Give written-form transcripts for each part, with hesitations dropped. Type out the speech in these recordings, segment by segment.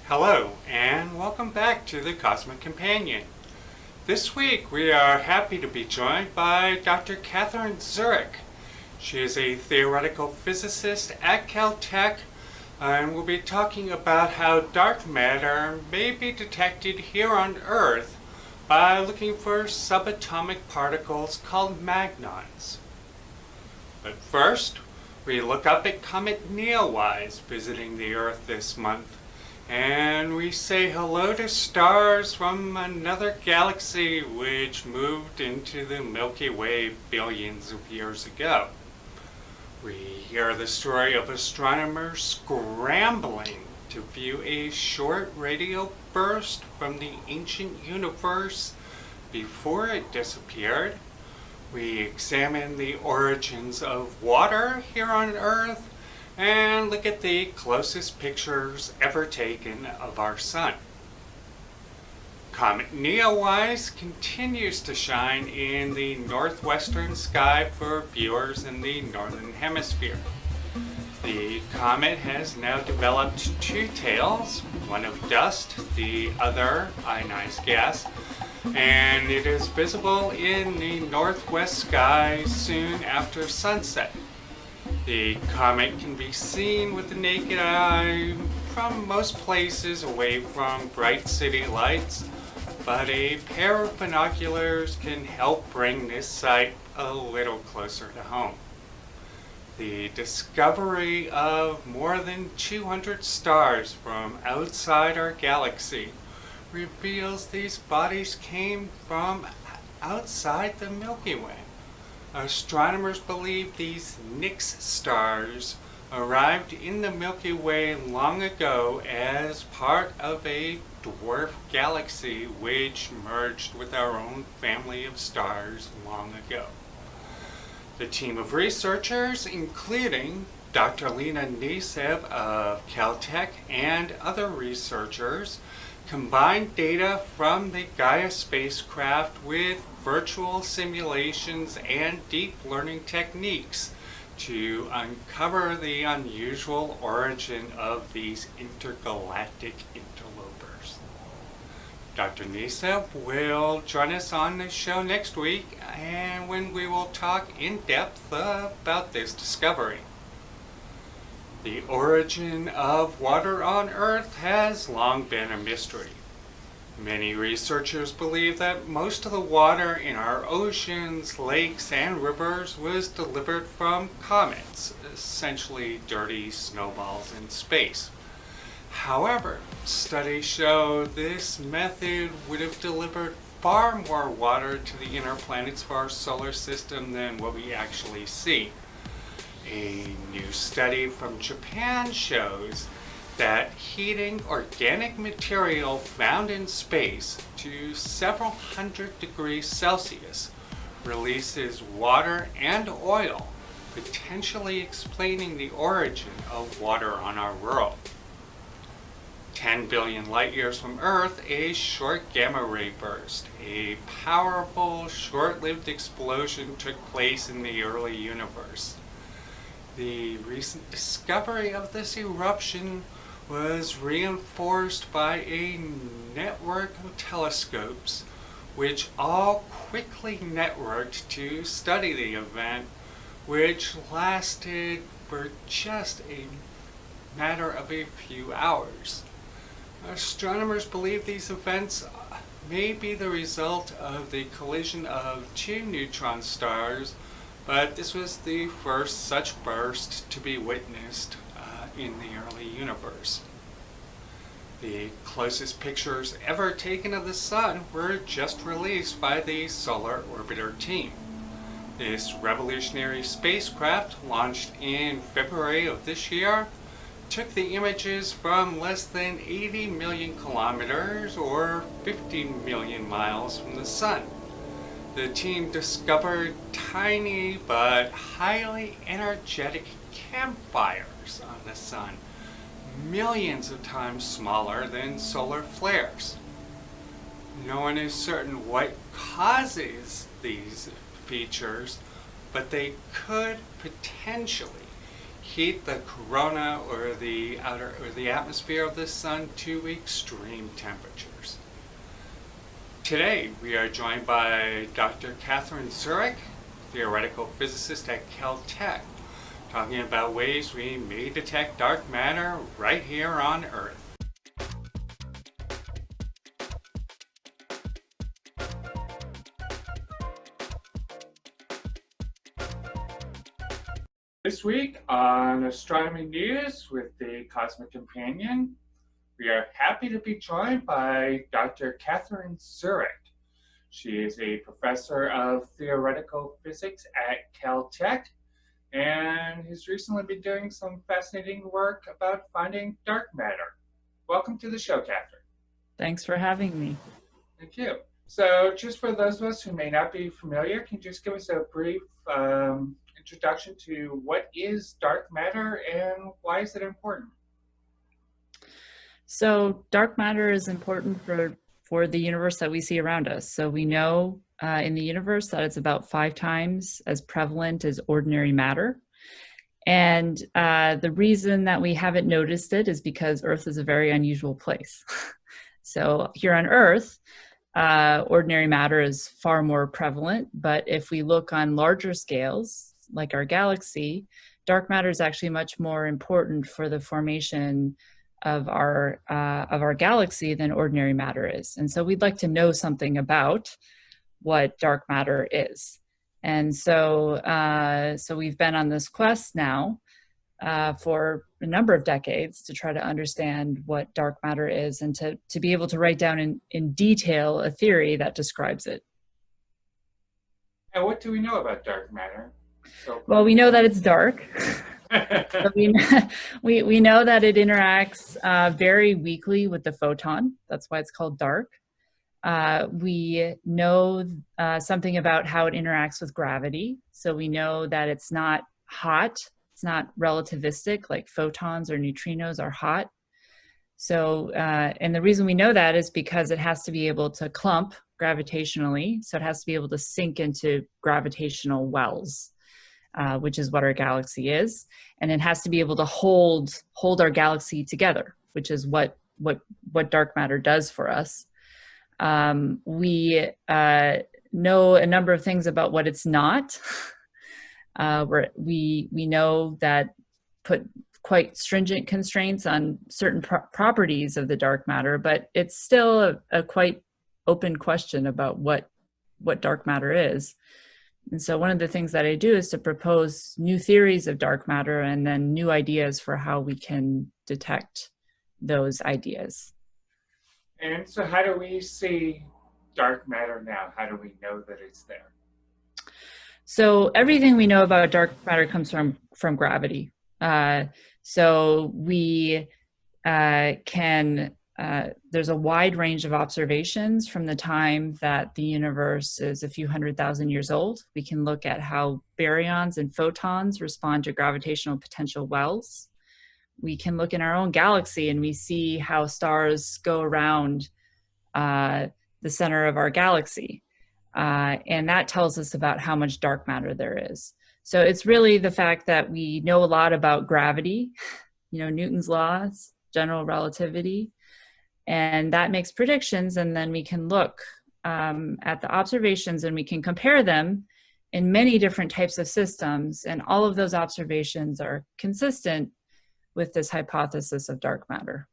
Hello, and welcome back to the Cosmic Companion. This week we are happy to be joined by Dr. Kathryn Zurek. She is a theoretical physicist at Caltech, and we'll be talking about how dark matter may be detected here on Earth by looking for subatomic particles called magnons. But first, we look up at Comet NEOWISE visiting the Earth this month. And we say hello to stars from another galaxy which moved into the Milky Way billions of years ago. We hear the story of astronomers scrambling to view a short radio burst from the ancient universe before it disappeared. We examine the origins of water here on Earth and look at the closest pictures ever taken of our sun. Comet NEOWISE continues to shine in the northwestern sky for viewers in the northern hemisphere. The comet has now developed two tails, one of dust, the other ionized gas, and it is visible in the northwest sky soon after sunset. The comet can be seen with the naked eye from most places away from bright city lights, but a pair of binoculars can help bring this sight a little closer to home. The discovery of more than 200 stars from outside our galaxy reveals these bodies came from outside the Milky Way. Astronomers believe these Nix stars arrived in the Milky Way long ago as part of a dwarf galaxy which merged with our own family of stars long ago. The team of researchers, including Dr. Lena Nesev of Caltech and other researchers, combined data from the Gaia spacecraft with virtual simulations and deep learning techniques to uncover the unusual origin of these intergalactic interlopers. Dr. Nesev will join us on the show next week, and when we will talk in depth about this discovery. The origin of water on Earth has long been a mystery. Many researchers believe that most of the water in our oceans, lakes, and rivers was delivered from comets, essentially dirty snowballs in space. However, studies show this method would have delivered far more water to the inner planets of our solar system than what we actually see. A new study from Japan shows that heating organic material found in space to several hundred degrees Celsius releases water and oil, potentially explaining the origin of water on our world. 10 billion light years from Earth, a short gamma ray burst, a powerful, short-lived explosion took place in the early universe. The recent discovery of this eruption was reinforced by a network of telescopes which all quickly networked to study the event, which lasted for just a matter of a few hours. Astronomers believe these events may be the result of the collision of two neutron stars, but this was the first such burst to be witnessed in the early universe. The closest pictures ever taken of the Sun were just released by the Solar Orbiter team. This revolutionary spacecraft, launched in February of this year, took the images from less than 80 million kilometers or 50 million miles from the Sun. The team discovered tiny but highly energetic campfires on the Sun, millions of times smaller than solar flares. No one is certain what causes these features, but they could potentially heat the corona or the atmosphere of the sun to extreme temperatures. Today we are joined by Dr. Kathryn Zurek, theoretical physicist at Caltech, talking about ways we may detect dark matter right here on Earth. This week on Astronomy News with the Cosmic Companion, we are happy to be joined by Dr. Kathryn Zurek. She is a professor of theoretical physics at Caltech and has recently been doing some fascinating work about finding dark matter. Welcome to the show, Kathryn. Thanks for having me. Thank you. So just for those of us who may not be familiar, can you just give us a brief introduction to what is dark matter and why is it important? So dark matter is important for the universe that we see around us. So we know in the universe that it's about 5 times as prevalent as ordinary matter. And the reason that we haven't noticed it is because Earth is a very unusual place. So here on Earth, ordinary matter is far more prevalent, but if we look on larger scales, like our galaxy, dark matter is actually much more important for the formation of our galaxy than ordinary matter is. And so we'd like to know something about what dark matter is. And so, so we've been on this quest now for a number of decades to try to understand what dark matter is and to be able to write down in detail a theory that describes it. And what do we know about dark matter? Well, we know that it's dark. So we know that it interacts very weakly with the photon. That's why it's called dark. We know something about how it interacts with gravity. So we know that it's not hot. It's not relativistic like photons or neutrinos are hot. So, and the reason we know that is because it has to be able to clump gravitationally. So it has to be able to sink into gravitational wells, which is what our galaxy is. And it has to be able to hold our galaxy together, which is what dark matter does for us. We know a number of things about what it's not. We know that put quite stringent constraints on certain properties of the dark matter, but it's still a quite open question about what dark matter is. And so one of the things that I do is to propose new theories of dark matter and then new ideas for how we can detect those ideas. And so how do we see dark matter now? How do we know that it's there? So everything we know about dark matter comes from gravity. So we there's a wide range of observations from the time that the universe is a few 100,000 years old. We can look at how baryons and photons respond to gravitational potential wells. We can look in our own galaxy and we see how stars go around the center of our galaxy. And that tells us about how much dark matter there is. So it's really the fact that we know a lot about gravity, Newton's laws, general relativity, and that makes predictions. And then we can look at the observations and we can compare them in many different types of systems. And all of those observations are consistent with this hypothesis of dark matter.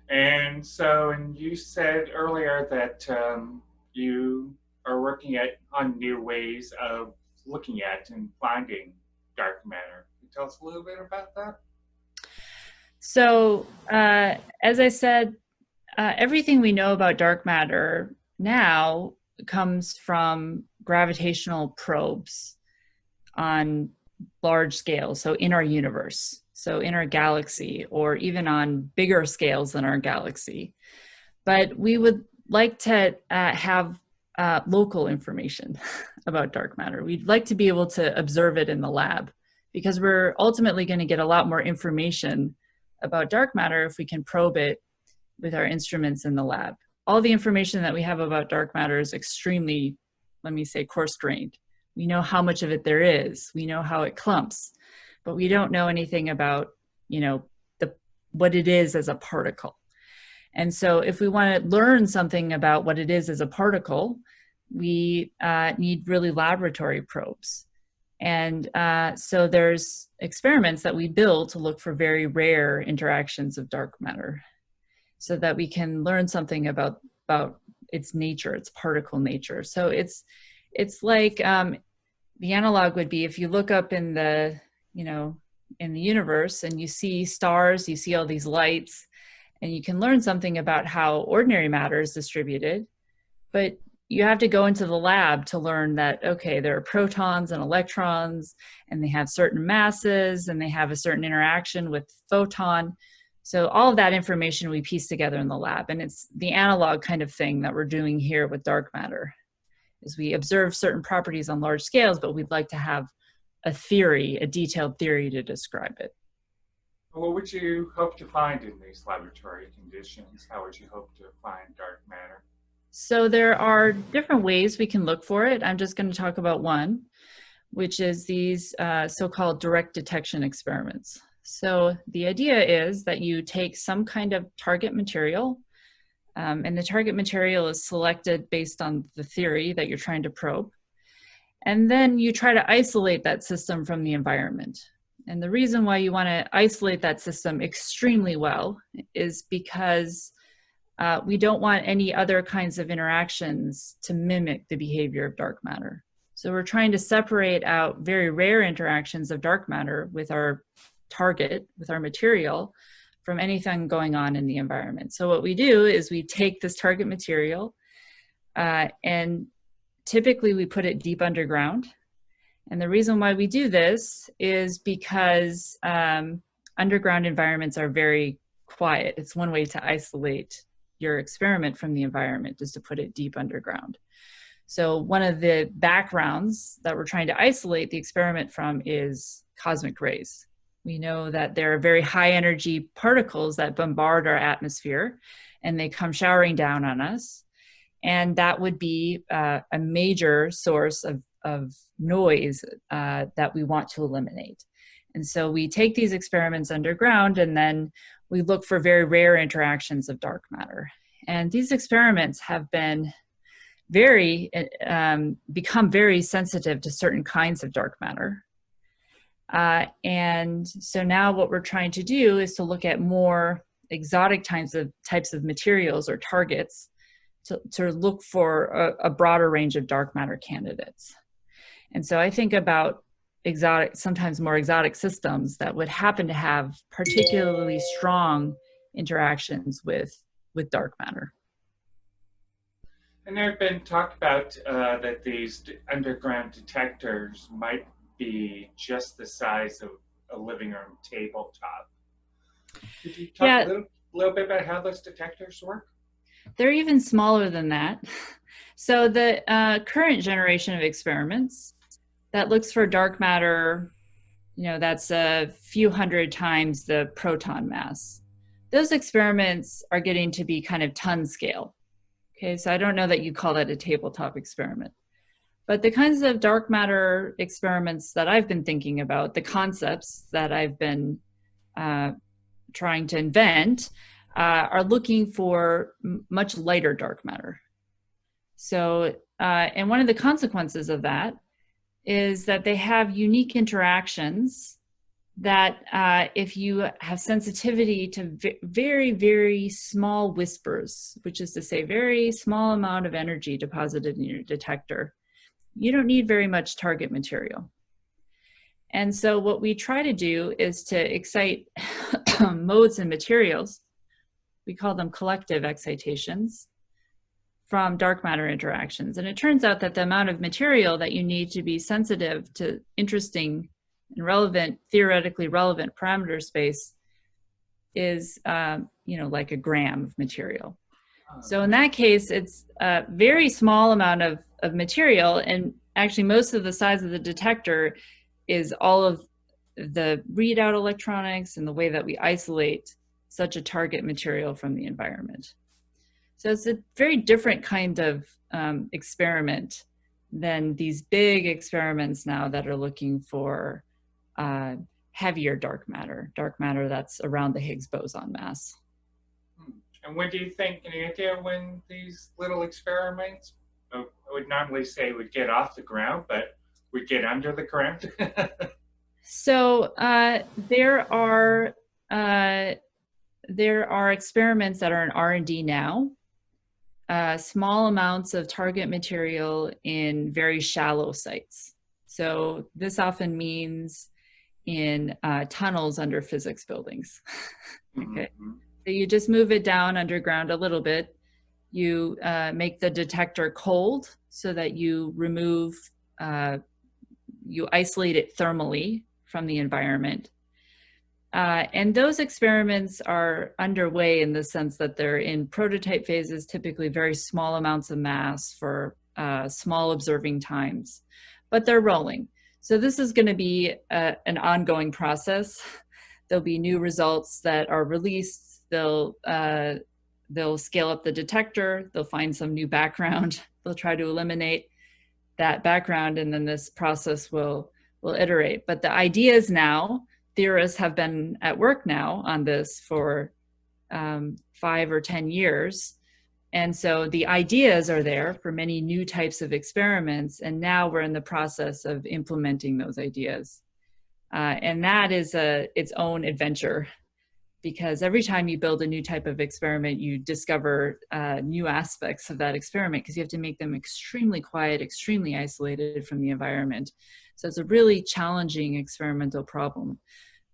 And so, and you said earlier that you are working on new ways of looking at and finding dark matter. Can you tell us a little bit about that? So, as I said, everything we know about dark matter now comes from gravitational probes on large scales, so in our universe, so in our galaxy, or even on bigger scales than our galaxy. But we would like to have local information about dark matter. We'd like to be able to observe it in the lab because we're ultimately going to get a lot more information about dark matter if we can probe it with our instruments in the lab. All the information that we have about dark matter is extremely, let me say, coarse-grained. We know how much of it there is. We know how it clumps, but we don't know anything about, what it is as a particle. And so if we want to learn something about what it is as a particle, we need really laboratory probes. And so there's experiments that we build to look for very rare interactions of dark matter so that we can learn something about its nature, its particle nature. So it's like the analog would be if you look up in the, in the universe and you see stars, you see all these lights, and you can learn something about how ordinary matter is distributed, but you have to go into the lab to learn that, okay, there are protons and electrons, and they have certain masses, and they have a certain interaction with photon. So all of that information we piece together in the lab, and it's the analog kind of thing that we're doing here with dark matter, is we observe certain properties on large scales, but we'd like to have a theory, a detailed theory to describe it. What would you hope to find in these laboratory conditions? How would you hope to find dark matter? So there are different ways we can look for it. I'm just going to talk about one, which is these so-called direct detection experiments. So the idea is that you take some kind of target material, and the target material is selected based on the theory that you're trying to probe. And then you try to isolate that system from the environment. And the reason why you want to isolate that system extremely well is because we don't want any other kinds of interactions to mimic the behavior of dark matter. So we're trying to separate out very rare interactions of dark matter with our target, with our material, from anything going on in the environment. So what we do is we take this target material and typically we put it deep underground. And the reason why we do this is because underground environments are very quiet. It's one way to isolate your experiment from the environment, is to put it deep underground. So one of the backgrounds that we're trying to isolate the experiment from is cosmic rays. We know that there are very high energy particles that bombard our atmosphere and they come showering down on us. And that would be a major source of noise that we want to eliminate. And so we take these experiments underground and then we look for very rare interactions of dark matter. And these experiments have been become very sensitive to certain kinds of dark matter. And so now what we're trying to do is to look at more exotic types of materials or targets to look for a broader range of dark matter candidates. And so I think about exotic, sometimes more exotic systems that would happen to have particularly strong interactions with dark matter. And there have been talk about that these underground detectors might be just the size of a living room tabletop. Could you talk a little bit about how those detectors work? They're even smaller than that. So the current generation of experiments that looks for dark matter, that's a few hundred times the proton mass. Those experiments are getting to be kind of ton scale. Okay, so I don't know that you call that a tabletop experiment. But the kinds of dark matter experiments that I've been thinking about, the concepts that I've been trying to invent, are looking for much lighter dark matter. So, and one of the consequences of that is that they have unique interactions that if you have sensitivity to very, very small whispers, which is to say very small amount of energy deposited in your detector, you don't need very much target material. And so what we try to do is to excite modes and materials, we call them collective excitations, from dark matter interactions. And it turns out that the amount of material that you need to be sensitive to interesting and relevant, theoretically relevant parameter space is, like a gram of material. So in that case, it's a very small amount of material, and actually most of the size of the detector is all of the readout electronics and the way that we isolate such a target material from the environment. So it's a very different kind of experiment than these big experiments now that are looking for heavier dark matter that's around the Higgs boson mass. And when do you think, any idea when these little experiments, I would normally say would get off the ground, but would get under the ground? So there are experiments that are in R&D now, small amounts of target material in very shallow sites. So this often means in tunnels under physics buildings. Okay, so you just move it down underground a little bit. You make the detector cold so that you remove, you isolate it thermally from the environment. And those experiments are underway in the sense that they're in prototype phases, typically very small amounts of mass for small observing times, but they're rolling. So this is going to be an ongoing process. There'll be new results that are released. They'll scale up the detector. They'll find some new background. They'll try to eliminate that background, and then this process will iterate. But the ideas now, theorists have been at work now on this for 5 or 10 years. And so the ideas are there for many new types of experiments. And now we're in the process of implementing those ideas. And that is its own adventure, because every time you build a new type of experiment, you discover new aspects of that experiment, because you have to make them extremely quiet, extremely isolated from the environment. So it's a really challenging experimental problem.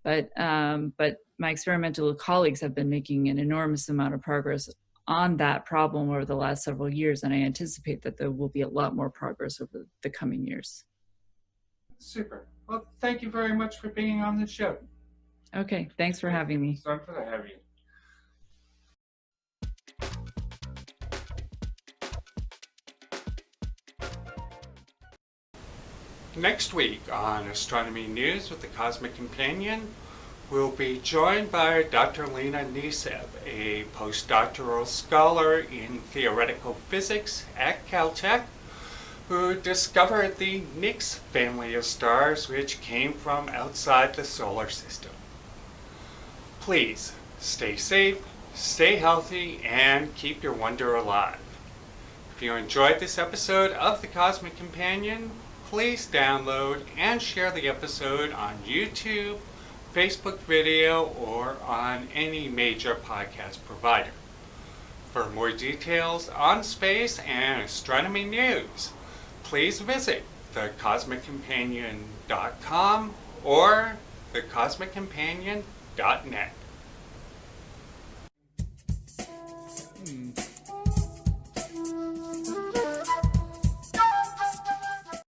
But my experimental colleagues have been making an enormous amount of progress on that problem over the last several years, and I anticipate that there will be a lot more progress over the coming years. Super. Well, thank you very much for being on the show. Okay, thanks for having me. Sorry for having you. Next week on Astronomy News with the Cosmic Companion, we'll be joined by Dr. Lena Niseb, a postdoctoral scholar in theoretical physics at Caltech, who discovered the Nix family of stars which came from outside the solar system. Please stay safe, stay healthy, and keep your wonder alive. If you enjoyed this episode of the Cosmic Companion, please download and share the episode on YouTube, Facebook video, or on any major podcast provider. For more details on space and astronomy news, please visit thecosmiccompanion.com or thecosmiccompanion.net.